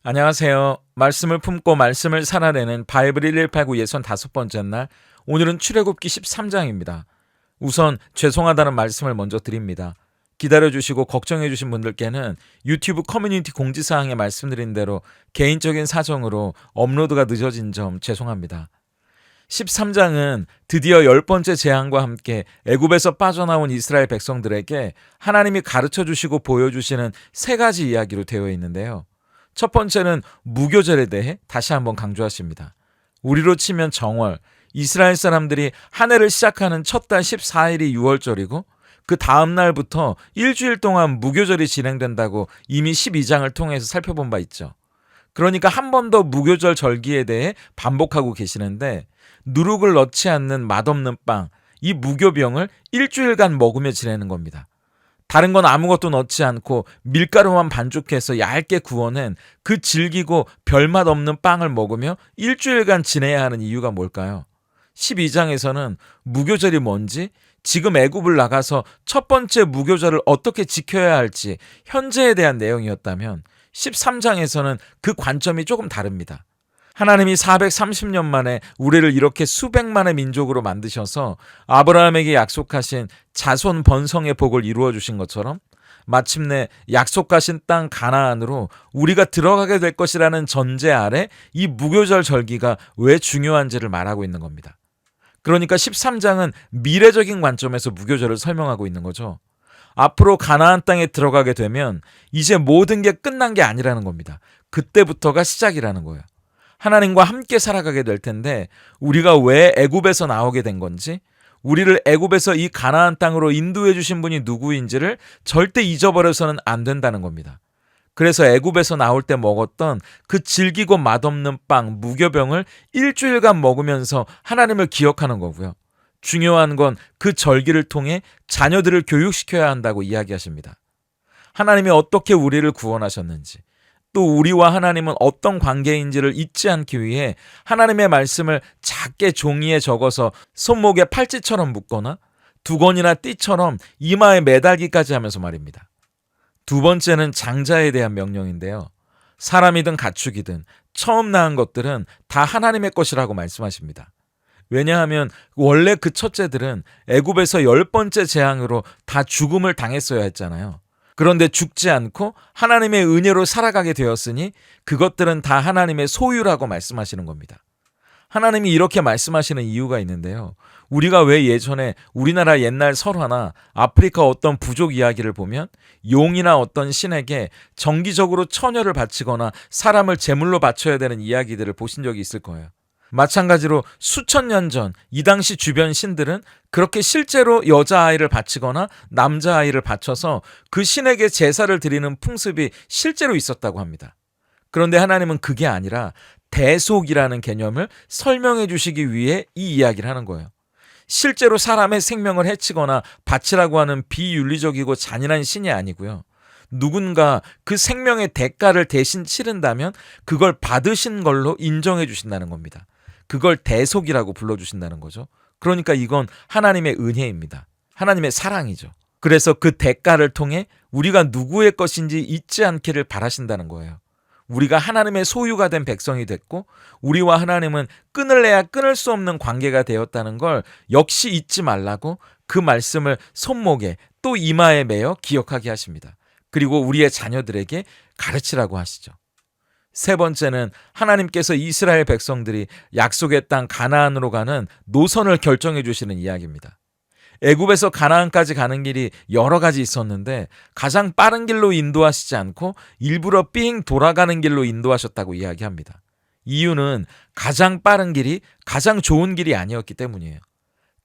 안녕하세요. 말씀을 품고 말씀을 살아내는 바이블 1189 65번째 날, 오늘은 출애굽기 13장입니다. 우선 죄송하다는 말씀을 먼저 드립니다. 기다려주시고 걱정해주신 분들께는 유튜브 커뮤니티 공지사항에 말씀드린 대로 개인적인 사정으로 업로드가 늦어진 점 죄송합니다. 13장은 드디어 10번째 재앙과 함께 애굽에서 빠져나온 이스라엘 백성들에게 하나님이 가르쳐주시고 보여주시는 세 가지 이야기로 되어 있는데요. 첫 번째는 무교절에 대해 다시 한번 강조하십니다. 우리로 치면 정월, 이스라엘 사람들이 한 해를 시작하는 첫 달 14일이 6월절이고 그 다음 날부터 일주일 동안 무교절이 진행된다고 이미 12장을 통해서 살펴본 바 있죠. 그러니까 한 번 더 무교절 절기에 대해 반복하고 계시는데, 누룩을 넣지 않는 맛없는 빵, 이 무교병을 일주일간 먹으며 지내는 겁니다. 다른 건 아무것도 넣지 않고 밀가루만 반죽해서 얇게 구워낸 그 질기고 별맛 없는 빵을 먹으며 일주일간 지내야 하는 이유가 뭘까요? 12장에서는 무교절이 뭔지, 지금 애굽을 나가서 첫 번째 무교절을 어떻게 지켜야 할지 현재에 대한 내용이었다면, 13장에서는 그 관점이 조금 다릅니다. 하나님이 430년 만에 우리를 이렇게 수백만의 민족으로 만드셔서 아브라함에게 약속하신 자손 번성의 복을 이루어 주신 것처럼, 마침내 약속하신 땅 가나안으로 우리가 들어가게 될 것이라는 전제 아래 이 무교절 절기가 왜 중요한지를 말하고 있는 겁니다. 그러니까 13장은 미래적인 관점에서 무교절을 설명하고 있는 거죠. 앞으로 가나안 땅에 들어가게 되면 이제 모든 게 끝난 게 아니라는 겁니다. 그때부터가 시작이라는 거예요. 하나님과 함께 살아가게 될 텐데, 우리가 왜 애굽에서 나오게 된 건지, 우리를 애굽에서 이 가나안 땅으로 인도해 주신 분이 누구인지를 절대 잊어버려서는 안 된다는 겁니다. 그래서 애굽에서 나올 때 먹었던 그 질기고 맛없는 빵, 무교병을 일주일간 먹으면서 하나님을 기억하는 거고요. 중요한 건 그 절기를 통해 자녀들을 교육시켜야 한다고 이야기하십니다. 하나님이 어떻게 우리를 구원하셨는지, 또 우리와 하나님은 어떤 관계인지를 잊지 않기 위해 하나님의 말씀을 작게 종이에 적어서 손목에 팔찌처럼 묶거나 두건이나 띠처럼 이마에 매달기까지 하면서 말입니다. 두 번째는 장자에 대한 명령인데요. 사람이든 가축이든 처음 낳은 것들은 다 하나님의 것이라고 말씀하십니다. 왜냐하면 원래 그 첫째들은 애굽에서 10번째 재앙으로 다 죽음을 당했어야 했잖아요. 그런데 죽지 않고 하나님의 은혜로 살아가게 되었으니 그것들은 다 하나님의 소유라고 말씀하시는 겁니다. 하나님이 이렇게 말씀하시는 이유가 있는데요. 우리가 왜 예전에 우리나라 옛날 설화나 아프리카 어떤 부족 이야기를 보면 용이나 어떤 신에게 정기적으로 처녀를 바치거나 사람을 제물로 바쳐야 되는 이야기들을 보신 적이 있을 거예요. 마찬가지로 수천 년 전 이 당시 주변 신들은 그렇게 실제로 여자아이를 바치거나 남자아이를 바쳐서 그 신에게 제사를 드리는 풍습이 실제로 있었다고 합니다. 그런데 하나님은 그게 아니라 대속이라는 개념을 설명해 주시기 위해 이 이야기를 하는 거예요. 실제로 사람의 생명을 해치거나 바치라고 하는 비윤리적이고 잔인한 신이 아니고요. 누군가 그 생명의 대가를 대신 치른다면 그걸 받으신 걸로 인정해 주신다는 겁니다. 그걸 대속이라고 불러주신다는 거죠. 그러니까 이건 하나님의 은혜입니다. 하나님의 사랑이죠. 그래서 그 대가를 통해 우리가 누구의 것인지 잊지 않기를 바라신다는 거예요. 우리가 하나님의 소유가 된 백성이 됐고, 우리와 하나님은 끊을래야 끊을 수 없는 관계가 되었다는 걸 역시 잊지 말라고 그 말씀을 손목에 또 이마에 매어 기억하게 하십니다. 그리고 우리의 자녀들에게 가르치라고 하시죠. 세 번째는 하나님께서 이스라엘 백성들이 약속의 땅 가나안으로 가는 노선을 결정해 주시는 이야기입니다. 애굽에서 가나안까지 가는 길이 여러 가지 있었는데 가장 빠른 길로 인도하시지 않고 일부러 삥 돌아가는 길로 인도하셨다고 이야기합니다. 이유는 가장 빠른 길이 가장 좋은 길이 아니었기 때문이에요.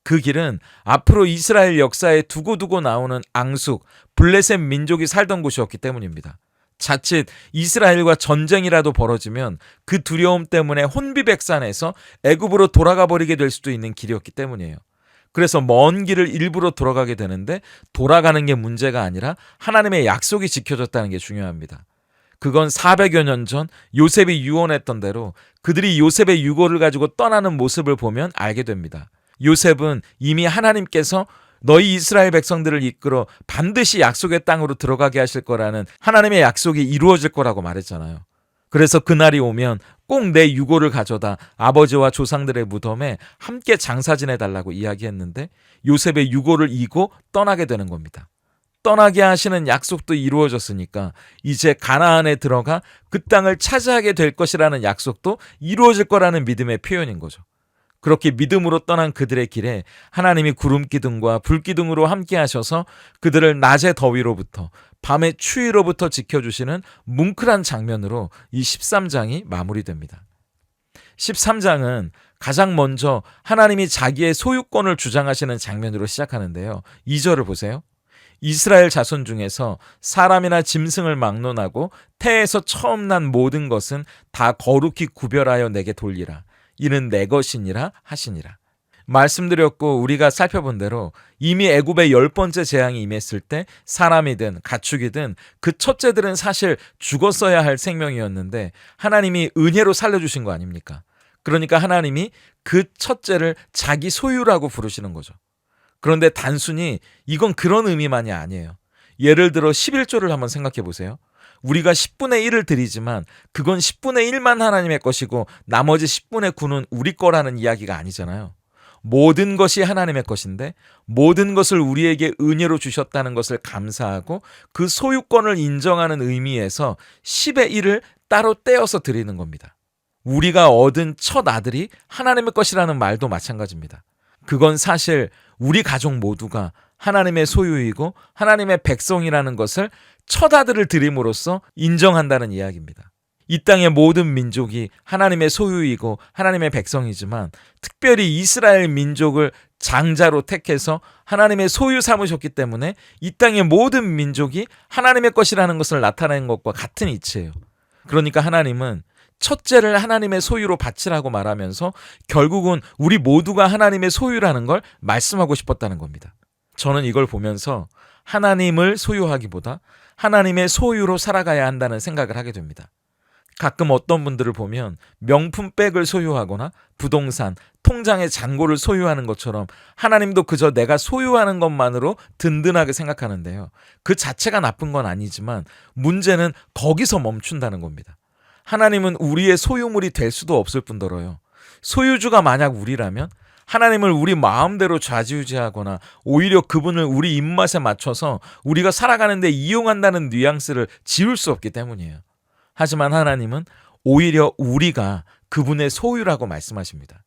그 길은 앞으로 이스라엘 역사에 두고두고 나오는 앙숙, 블레셋 민족이 살던 곳이었기 때문입니다. 자칫 이스라엘과 전쟁이라도 벌어지면 그 두려움 때문에 혼비백산해서 애굽으로 돌아가 버리게 될 수도 있는 길이었기 때문이에요. 그래서 먼 길을 일부러 돌아가게 되는데, 돌아가는 게 문제가 아니라 하나님의 약속이 지켜졌다는 게 중요합니다. 그건 400여 년 전 요셉이 유언했던 대로 그들이 요셉의 유고를 가지고 떠나는 모습을 보면 알게 됩니다. 요셉은 이미 하나님께서 너희 이스라엘 백성들을 이끌어 반드시 약속의 땅으로 들어가게 하실 거라는 하나님의 약속이 이루어질 거라고 말했잖아요. 그래서 그날이 오면 꼭 내 유고를 가져다 아버지와 조상들의 무덤에 함께 장사 지내달라고 이야기했는데 요셉의 유고를 이고 떠나게 되는 겁니다. 떠나게 하시는 약속도 이루어졌으니까 이제 가나안에 들어가 그 땅을 차지하게 될 것이라는 약속도 이루어질 거라는 믿음의 표현인 거죠. 그렇게 믿음으로 떠난 그들의 길에 하나님이 구름기둥과 불기둥으로 함께 하셔서 그들을 낮의 더위로부터 밤의 추위로부터 지켜주시는 뭉클한 장면으로 이 13장이 마무리됩니다. 13장은 가장 먼저 하나님이 자기의 소유권을 주장하시는 장면으로 시작하는데요. 2절을 보세요. 이스라엘 자손 중에서 사람이나 짐승을 막론하고 태에서 처음 난 모든 것은 다 거룩히 구별하여 내게 돌리라. 이는 내 것이니라 하시니라. 말씀드렸고 우리가 살펴본 대로 이미 애굽의 10번째 재앙이 임했을 때 사람이든 가축이든 그 첫째들은 사실 죽었어야 할 생명이었는데 하나님이 은혜로 살려주신 거 아닙니까? 그러니까 하나님이 그 첫째를 자기 소유라고 부르시는 거죠. 그런데 단순히 이건 그런 의미만이 아니에요. 예를 들어 11조를 한번 생각해 보세요. 우리가 10분의 1을 드리지만 그건 10분의 1만 하나님의 것이고 나머지 10분의 9는 우리 거라는 이야기가 아니잖아요. 모든 것이 하나님의 것인데 모든 것을 우리에게 은혜로 주셨다는 것을 감사하고 그 소유권을 인정하는 의미에서 10의 1을 따로 떼어서 드리는 겁니다. 우리가 얻은 첫 아들이 하나님의 것이라는 말도 마찬가지입니다. 그건 사실 우리 가족 모두가 하나님의 소유이고 하나님의 백성이라는 것을 첫 아들을 드림으로써 인정한다는 이야기입니다. 이 땅의 모든 민족이 하나님의 소유이고 하나님의 백성이지만 특별히 이스라엘 민족을 장자로 택해서 하나님의 소유 삼으셨기 때문에 이 땅의 모든 민족이 하나님의 것이라는 것을 나타낸 것과 같은 이치예요. 그러니까 하나님은 첫째를 하나님의 소유로 바치라고 말하면서 결국은 우리 모두가 하나님의 소유라는 걸 말씀하고 싶었다는 겁니다. 저는 이걸 보면서 하나님을 소유하기보다 하나님의 소유로 살아가야 한다는 생각을 하게 됩니다. 가끔 어떤 분들을 보면 명품백을 소유하거나 부동산, 통장의 잔고를 소유하는 것처럼 하나님도 그저 내가 소유하는 것만으로 든든하게 생각하는데요. 그 자체가 나쁜 건 아니지만 문제는 거기서 멈춘다는 겁니다. 하나님은 우리의 소유물이 될 수도 없을 뿐더러요. 소유주가 만약 우리라면 하나님을 우리 마음대로 좌지우지하거나 오히려 그분을 우리 입맛에 맞춰서 우리가 살아가는데 이용한다는 뉘앙스를 지울 수 없기 때문이에요. 하지만 하나님은 오히려 우리가 그분의 소유라고 말씀하십니다.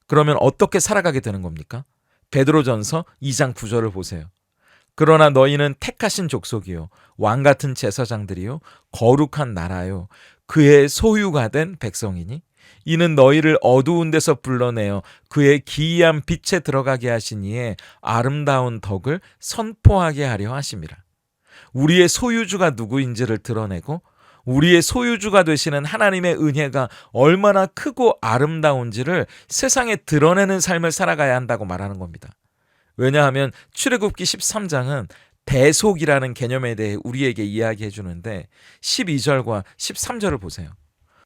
그러면 어떻게 살아가게 되는 겁니까? 베드로전서 2장 9절을 보세요. 그러나 너희는 택하신 족속이요 왕같은 제사장들이요 거룩한 나라요 그의 소유가 된 백성이니 이는 너희를 어두운 데서 불러내어 그의 기이한 빛에 들어가게 하신 이의 아름다운 덕을 선포하게 하려 하심이라. 우리의 소유주가 누구인지를 드러내고 우리의 소유주가 되시는 하나님의 은혜가 얼마나 크고 아름다운지를 세상에 드러내는 삶을 살아가야 한다고 말하는 겁니다. 왜냐하면 출애굽기 13장은 대속이라는 개념에 대해 우리에게 이야기해 주는데 12절과 13절을 보세요.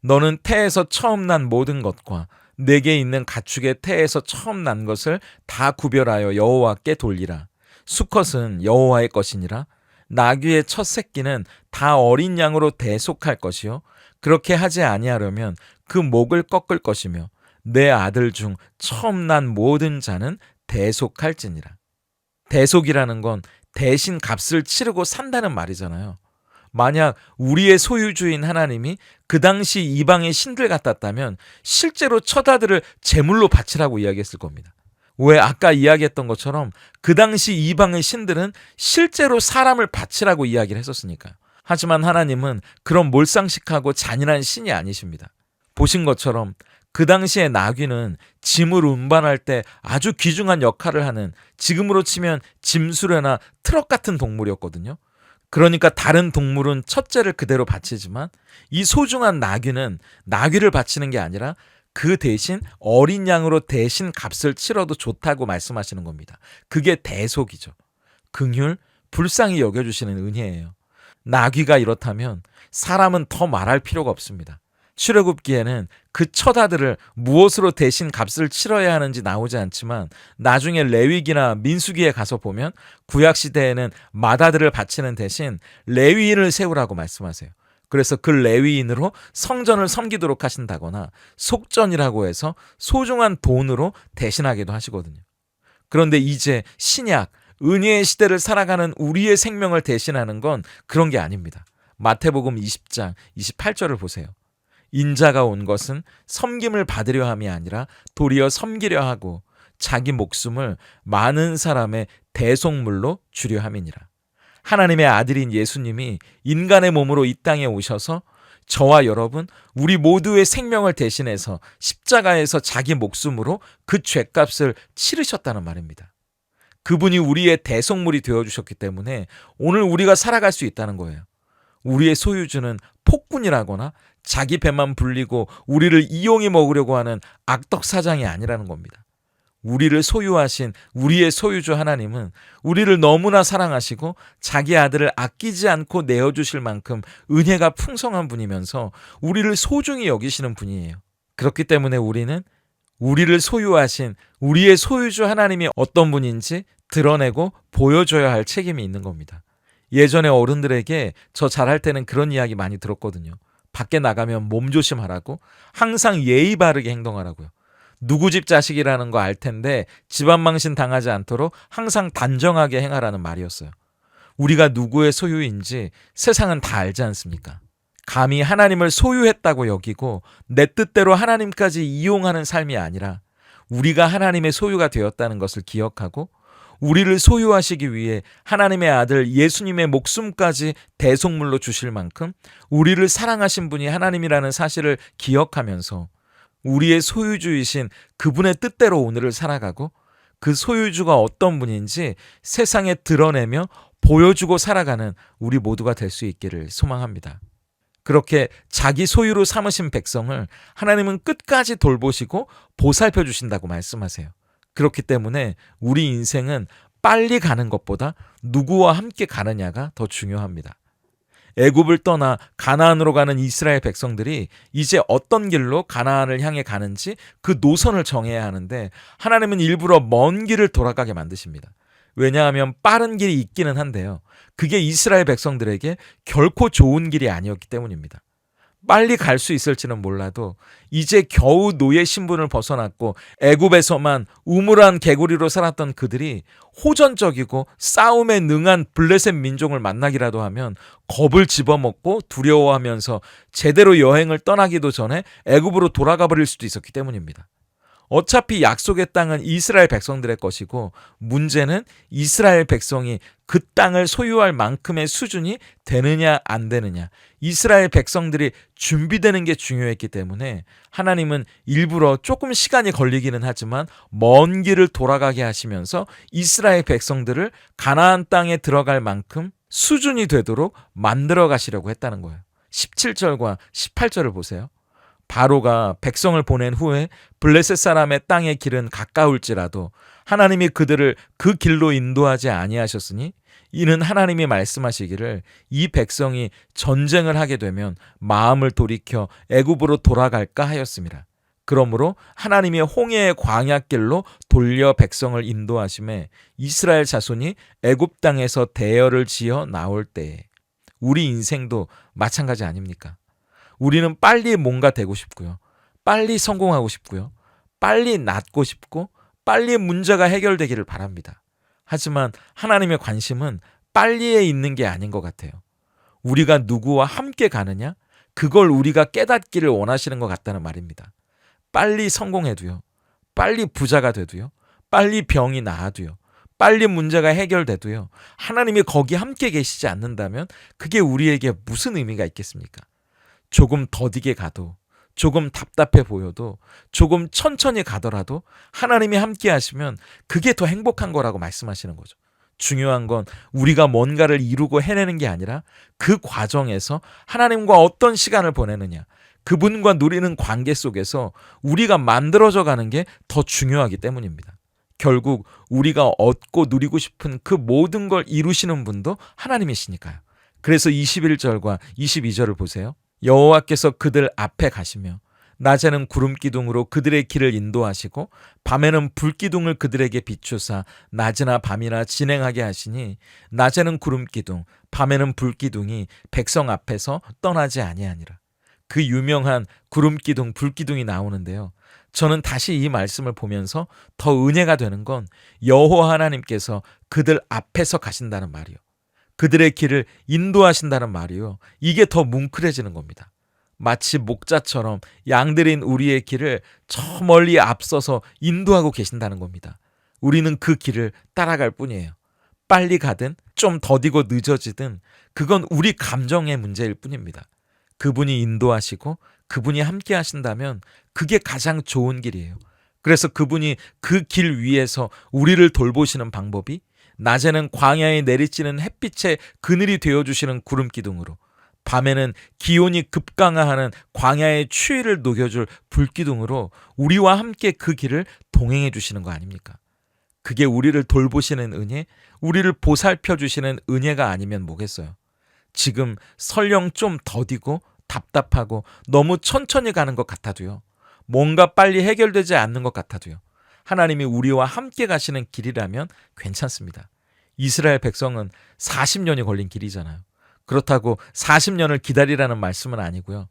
너는 태에서 처음 난 모든 것과 내게 있는 가축의 태에서 처음 난 것을 다 구별하여 여호와께 돌리라. 수컷은 여호와의 것이니라. 나귀의 첫 새끼는 다 어린 양으로 대속할 것이요 그렇게 하지 아니하려면 그 목을 꺾을 것이며 내 아들 중 처음 난 모든 자는 대속할지니라. 대속이라는 건 대신 값을 치르고 산다는 말이잖아요. 만약 우리의 소유주인 하나님이 그 당시 이방의 신들 같았다면 실제로 첫 아들을 제물로 바치라고 이야기했을 겁니다. 왜 아까 이야기했던 것처럼 그 당시 이방의 신들은 실제로 사람을 바치라고 이야기를 했었으니까요. 하지만 하나님은 그런 몰상식하고 잔인한 신이 아니십니다. 보신 것처럼 그 당시의 나귀는 짐을 운반할 때 아주 귀중한 역할을 하는 지금으로 치면 짐수레나 트럭 같은 동물이었거든요. 그러니까 다른 동물은 첫째를 그대로 바치지만 이 소중한 나귀는 나귀를 바치는 게 아니라 그 대신 어린 양으로 대신 값을 치러도 좋다고 말씀하시는 겁니다. 그게 대속이죠. 긍휼, 불쌍히 여겨주시는 은혜예요. 나귀가 이렇다면 사람은 더 말할 필요가 없습니다. 출애굽기에는 그 첫 아들을 무엇으로 대신 값을 치러야 하는지 나오지 않지만 나중에 레위기나 민수기에 가서 보면 구약시대에는 맏아들을 바치는 대신 레위인을 세우라고 말씀하세요. 그래서 그 레위인으로 성전을 섬기도록 하신다거나 속전이라고 해서 소중한 돈으로 대신하기도 하시거든요. 그런데 이제 신약, 은혜의 시대를 살아가는 우리의 생명을 대신하는 건 그런 게 아닙니다. 마태복음 20장 28절을 보세요. 인자가 온 것은 섬김을 받으려 함이 아니라 도리어 섬기려 하고 자기 목숨을 많은 사람의 대속물로 주려 함이니라. 하나님의 아들인 예수님이 인간의 몸으로 이 땅에 오셔서 저와 여러분, 우리 모두의 생명을 대신해서 십자가에서 자기 목숨으로 그 죄값을 치르셨다는 말입니다. 그분이 우리의 대속물이 되어주셨기 때문에 오늘 우리가 살아갈 수 있다는 거예요. 우리의 소유주는 폭군이라거나 자기 배만 불리고 우리를 이용해 먹으려고 하는 악덕 사장이 아니라는 겁니다. 우리를 소유하신 우리의 소유주 하나님은 우리를 너무나 사랑하시고 자기 아들을 아끼지 않고 내어주실 만큼 은혜가 풍성한 분이면서 우리를 소중히 여기시는 분이에요. 그렇기 때문에 우리는 우리를 소유하신 우리의 소유주 하나님이 어떤 분인지 드러내고 보여줘야 할 책임이 있는 겁니다. 예전에 어른들에게 저 잘할 때는 그런 이야기 많이 들었거든요. 밖에 나가면 몸조심하라고, 항상 예의 바르게 행동하라고요. 누구 집 자식이라는 거 알 텐데 집안 망신 당하지 않도록 항상 단정하게 행하라는 말이었어요. 우리가 누구의 소유인지 세상은 다 알지 않습니까? 감히 하나님을 소유했다고 여기고 내 뜻대로 하나님까지 이용하는 삶이 아니라 우리가 하나님의 소유가 되었다는 것을 기억하고 우리를 소유하시기 위해 하나님의 아들 예수님의 목숨까지 대속물로 주실 만큼 우리를 사랑하신 분이 하나님이라는 사실을 기억하면서 우리의 소유주이신 그분의 뜻대로 오늘을 살아가고 그 소유주가 어떤 분인지 세상에 드러내며 보여주고 살아가는 우리 모두가 될 수 있기를 소망합니다. 그렇게 자기 소유로 삼으신 백성을 하나님은 끝까지 돌보시고 보살펴 주신다고 말씀하세요. 그렇기 때문에 우리 인생은 빨리 가는 것보다 누구와 함께 가느냐가 더 중요합니다. 애굽을 떠나 가나안으로 가는 이스라엘 백성들이 이제 어떤 길로 가나안을 향해 가는지 그 노선을 정해야 하는데 하나님은 일부러 먼 길을 돌아가게 만드십니다. 왜냐하면 빠른 길이 있기는 한데요. 그게 이스라엘 백성들에게 결코 좋은 길이 아니었기 때문입니다. 빨리 갈 수 있을지는 몰라도 이제 겨우 노예 신분을 벗어났고 애굽에서만 우물한 개구리로 살았던 그들이 호전적이고 싸움에 능한 블레셋 민족을 만나기라도 하면 겁을 집어먹고 두려워하면서 제대로 여행을 떠나기도 전에 애굽으로 돌아가 버릴 수도 있었기 때문입니다. 어차피 약속의 땅은 이스라엘 백성들의 것이고 문제는 이스라엘 백성이 그 땅을 소유할 만큼의 수준이 되느냐 안 되느냐, 이스라엘 백성들이 준비되는 게 중요했기 때문에 하나님은 일부러 조금 시간이 걸리기는 하지만 먼 길을 돌아가게 하시면서 이스라엘 백성들을 가나안 땅에 들어갈 만큼 수준이 되도록 만들어 가시려고 했다는 거예요. 17절과 18절을 보세요. 바로가 백성을 보낸 후에 블레셋 사람의 땅의 길은 가까울지라도 하나님이 그들을 그 길로 인도하지 아니하셨으니 이는 하나님이 말씀하시기를 이 백성이 전쟁을 하게 되면 마음을 돌이켜 애굽으로 돌아갈까 하였습니다. 그러므로 하나님이 홍해의 광야길로 돌려 백성을 인도하심에 이스라엘 자손이 애굽 땅에서 대열을 지어 나올 때에 우리 인생도 마찬가지 아닙니까? 우리는 빨리 뭔가 되고 싶고요. 빨리 성공하고 싶고요. 빨리 낫고 싶고 빨리 문제가 해결되기를 바랍니다. 하지만 하나님의 관심은 빨리에 있는 게 아닌 것 같아요. 우리가 누구와 함께 가느냐? 그걸 우리가 깨닫기를 원하시는 것 같다는 말입니다. 빨리 성공해도요. 빨리 부자가 돼도요. 빨리 병이 나아도요. 빨리 문제가 해결돼도요. 하나님이 거기 함께 계시지 않는다면 그게 우리에게 무슨 의미가 있겠습니까? 조금 더디게 가도, 조금 답답해 보여도, 조금 천천히 가더라도 하나님이 함께 하시면 그게 더 행복한 거라고 말씀하시는 거죠. 중요한 건 우리가 뭔가를 이루고 해내는 게 아니라 그 과정에서 하나님과 어떤 시간을 보내느냐, 그분과 누리는 관계 속에서 우리가 만들어져 가는 게 더 중요하기 때문입니다. 결국 우리가 얻고 누리고 싶은 그 모든 걸 이루시는 분도 하나님이시니까요. 그래서 21절과 22절을 보세요. 여호와께서 그들 앞에 가시며 낮에는 구름 기둥으로 그들의 길을 인도하시고 밤에는 불 기둥을 그들에게 비추사 낮이나 밤이나 진행하게 하시니 낮에는 구름 기둥 밤에는 불 기둥이 백성 앞에서 떠나지 아니하니라. 그 유명한 구름 기둥 불 기둥이 나오는데요. 저는 다시 이 말씀을 보면서 더 은혜가 되는 건 여호와 하나님께서 그들 앞에서 가신다는 말이요. 그들의 길을 인도하신다는 말이요. 이게 더 뭉클해지는 겁니다. 마치 목자처럼 양들인 우리의 길을 저 멀리 앞서서 인도하고 계신다는 겁니다. 우리는 그 길을 따라갈 뿐이에요. 빨리 가든 좀 더디고 늦어지든 그건 우리 감정의 문제일 뿐입니다. 그분이 인도하시고 그분이 함께 하신다면 그게 가장 좋은 길이에요. 그래서 그분이 그 길 위에서 우리를 돌보시는 방법이 낮에는 광야에 내리쬐는 햇빛에 그늘이 되어주시는 구름 기둥으로, 밤에는 기온이 급강하하는 광야의 추위를 녹여줄 불기둥으로 우리와 함께 그 길을 동행해 주시는 거 아닙니까? 그게 우리를 돌보시는 은혜, 우리를 보살펴 주시는 은혜가 아니면 뭐겠어요? 지금 설령 좀 더디고 답답하고 너무 천천히 가는 것 같아도요, 뭔가 빨리 해결되지 않는 것 같아도요, 하나님이 우리와 함께 가시는 길이라면 괜찮습니다. 이스라엘 백성은 40년이 걸린 길이잖아요. 그렇다고 40년을 기다리라는 말씀은 아니고요.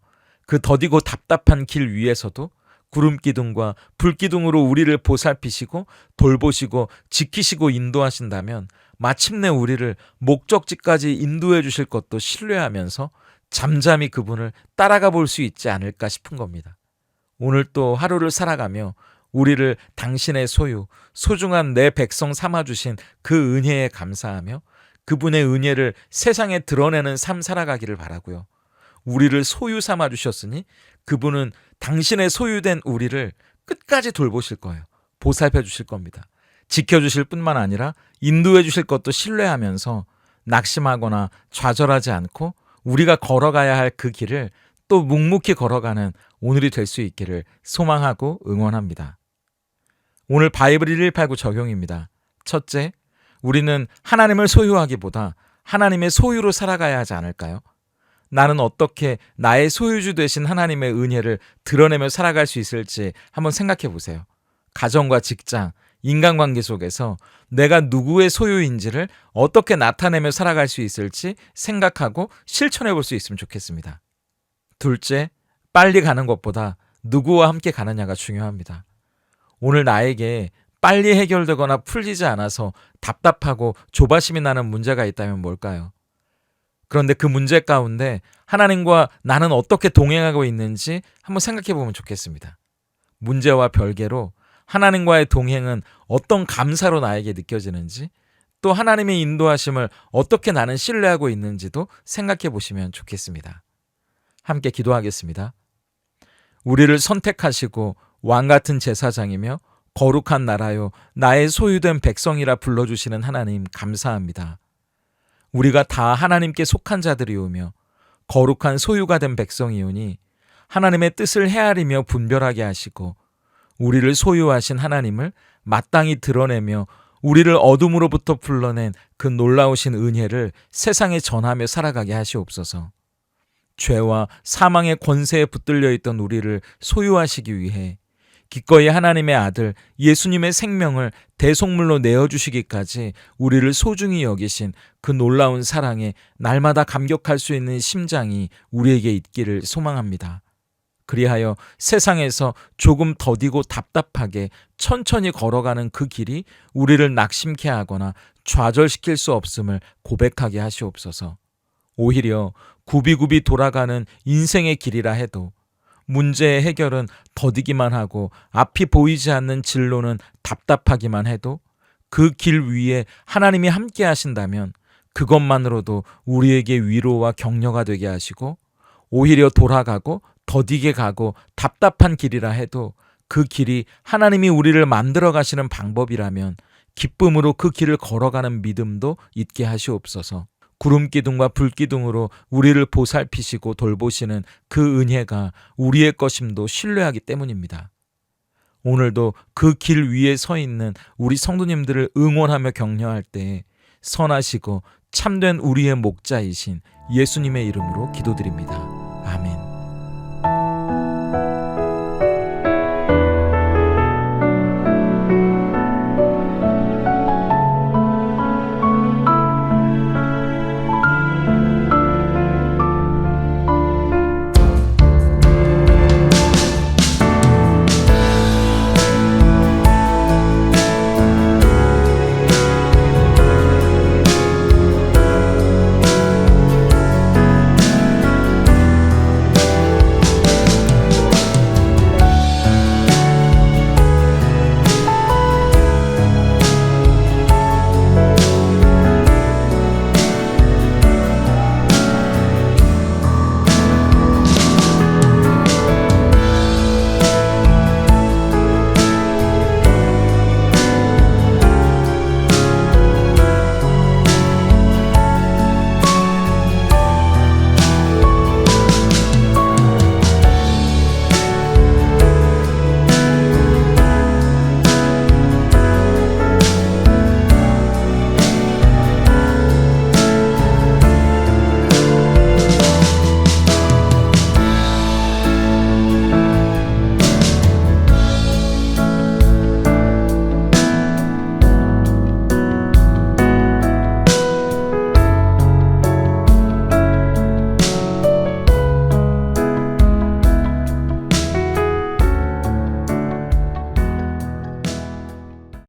그 더디고 답답한 길 위에서도 구름 기둥과 불 기둥으로 우리를 보살피시고 돌보시고 지키시고 인도하신다면 마침내 우리를 목적지까지 인도해 주실 것도 신뢰하면서 잠잠히 그분을 따라가 볼 수 있지 않을까 싶은 겁니다. 오늘 또 하루를 살아가며 우리를 당신의 소유, 소중한 내 백성 삼아주신 그 은혜에 감사하며 그분의 은혜를 세상에 드러내는 삶 살아가기를 바라고요. 우리를 소유 삼아주셨으니 그분은 당신의 소유된 우리를 끝까지 돌보실 거예요. 보살펴 주실 겁니다. 지켜주실 뿐만 아니라 인도해 주실 것도 신뢰하면서 낙심하거나 좌절하지 않고 우리가 걸어가야 할 그 길을 또 묵묵히 걸어가는 오늘이 될 수 있기를 소망하고 응원합니다. 오늘 바이블 1189 적용입니다. 첫째, 우리는 하나님을 소유하기보다 하나님의 소유로 살아가야 하지 않을까요? 나는 어떻게 나의 소유주 되신 하나님의 은혜를 드러내며 살아갈 수 있을지 한번 생각해 보세요. 가정과 직장, 인간관계 속에서 내가 누구의 소유인지를 어떻게 나타내며 살아갈 수 있을지 생각하고 실천해 볼 수 있으면 좋겠습니다. 둘째, 빨리 가는 것보다 누구와 함께 가느냐가 중요합니다. 오늘 나에게 빨리 해결되거나 풀리지 않아서 답답하고 조바심이 나는 문제가 있다면 뭘까요? 그런데 그 문제 가운데 하나님과 나는 어떻게 동행하고 있는지 한번 생각해 보면 좋겠습니다. 문제와 별개로 하나님과의 동행은 어떤 감사로 나에게 느껴지는지, 또 하나님의 인도하심을 어떻게 나는 신뢰하고 있는지도 생각해 보시면 좋겠습니다. 함께 기도하겠습니다. 우리를 선택하시고 왕같은 제사장이며 거룩한 나라요 나의 소유된 백성이라 불러주시는 하나님 감사합니다. 우리가 다 하나님께 속한 자들이오며 거룩한 소유가 된 백성이오니 하나님의 뜻을 헤아리며 분별하게 하시고 우리를 소유하신 하나님을 마땅히 드러내며 우리를 어둠으로부터 불러낸 그 놀라우신 은혜를 세상에 전하며 살아가게 하시옵소서. 죄와 사망의 권세에 붙들려 있던 우리를 소유하시기 위해 기꺼이 하나님의 아들 예수님의 생명을 대속물로 내어주시기까지 우리를 소중히 여기신 그 놀라운 사랑에 날마다 감격할 수 있는 심장이 우리에게 있기를 소망합니다. 그리하여 세상에서 조금 더디고 답답하게 천천히 걸어가는 그 길이 우리를 낙심케 하거나 좌절시킬 수 없음을 고백하게 하시옵소서. 오히려 굽이굽이 돌아가는 인생의 길이라 해도 문제의 해결은 더디기만 하고 앞이 보이지 않는 진로는 답답하기만 해도 그 길 위에 하나님이 함께 하신다면 그것만으로도 우리에게 위로와 격려가 되게 하시고, 오히려 돌아가고 더디게 가고 답답한 길이라 해도 그 길이 하나님이 우리를 만들어 가시는 방법이라면 기쁨으로 그 길을 걸어가는 믿음도 있게 하시옵소서. 구름기둥과 불기둥으로 우리를 보살피시고 돌보시는 그 은혜가 우리의 것임도 신뢰하기 때문입니다. 오늘도 그 길 위에 서 있는 우리 성도님들을 응원하며 격려할 때 선하시고 참된 우리의 목자이신 예수님의 이름으로 기도드립니다. 아멘.